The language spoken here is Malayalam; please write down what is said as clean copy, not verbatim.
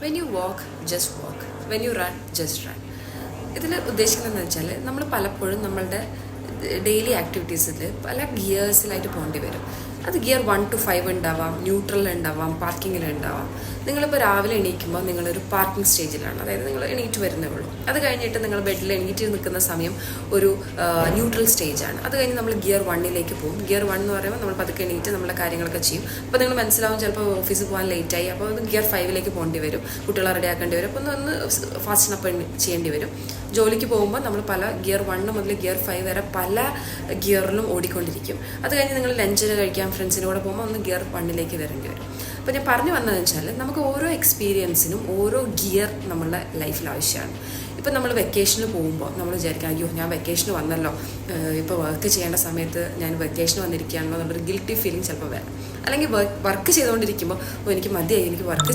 When you walk just walk, when you run just run. ഇതിൽ ഉദ്ദേശിക്കുന്നതെന്ന് വെച്ചാൽ നമ്മൾ പലപ്പോഴും നമ്മളുടെ ഡെയിലി ആക്ടിവിറ്റീസിൽ പല ഗിയേഴ്സിലായിട്ട് പോകേണ്ടി വരും. അത് ഗിയർ 1 to 5 ഉണ്ടാവാം, ന്യൂട്രലിലുണ്ടാവാം, പാർക്കിങ്ങിലുണ്ടാവാം. നിങ്ങളിപ്പോൾ രാവിലെ എണീക്കുമ്പോൾ നിങ്ങളൊരു പാർക്കിംഗ് സ്റ്റേജിലാണ്, അതായത് നിങ്ങൾ എണീറ്റ് വരുന്നേ ഉള്ളൂ. അത് കഴിഞ്ഞിട്ട് നിങ്ങൾ ബെഡിൽ എണീറ്റ് നിൽക്കുന്ന സമയം ഒരു ന്യൂട്രൽ സ്റ്റേജാണ്. അത് കഴിഞ്ഞ് നമ്മൾ ഗിയർ 1 പോകും. ഗിയർ 1 എന്ന് പറയുമ്പോൾ നമ്മൾ പതുക്കെ എണീറ്റ് നമ്മളെ കാര്യങ്ങളൊക്കെ ചെയ്യും. അപ്പോൾ നിങ്ങൾ മനസ്സിലാവും ചിലപ്പോൾ ഓഫീസിൽ പോകാൻ ലേറ്റായി, അപ്പോൾ ഗിയർ 5 പോകേണ്ടി വരും, കുട്ടികളെ റെഡിയാക്കേണ്ടി വരും, അപ്പോൾ ഒന്ന് ഫാസ്റ്റ് അപ്പ് ചെയ്യേണ്ടി വരും. ജോലിക്ക് പോകുമ്പോൾ നമ്മൾ പല ഗിയർ 1 മുതൽ ഗിയർ 5 വരെ പല ഗിയറിലും ഓടിക്കൊണ്ടിരിക്കും. അത് കഴിഞ്ഞ് നിങ്ങൾ ലഞ്ചിന് കഴിക്കാൻ ഫ്രണ്ട്സിൻ്റെ കൂടെ പോകുമ്പോൾ ഒന്ന് ഗിയർ 1 വരേണ്ടി വരും. അപ്പോൾ ഞാൻ പറഞ്ഞു വന്നതെന്ന് വെച്ചാൽ നമുക്ക് ഓരോ എക്സ്പീരിയൻസിനും ഓരോ ഗിയർ നമ്മളുടെ ലൈഫിൽ ആവശ്യമാണ്. ഇപ്പം നമ്മൾ വെക്കേഷന് പോകുമ്പോൾ നമ്മൾ വിചാരിക്കാം, അയ്യോ ഞാൻ വെക്കേഷന് വന്നല്ലോ, ഇപ്പോൾ വർക്ക് ചെയ്യേണ്ട സമയത്ത് ഞാൻ വെക്കേഷന് വന്നിരിക്കുകയാണെന്നോ എന്നുള്ളൊരു ഗിൽറ്റി ഫീലിംഗ് ചിലപ്പോൾ വരാം. അല്ലെങ്കിൽ വർക്ക് ചെയ്തുകൊണ്ടിരിക്കുമ്പോൾ എനിക്ക് മതിയായി, എനിക്ക് വർക്ക്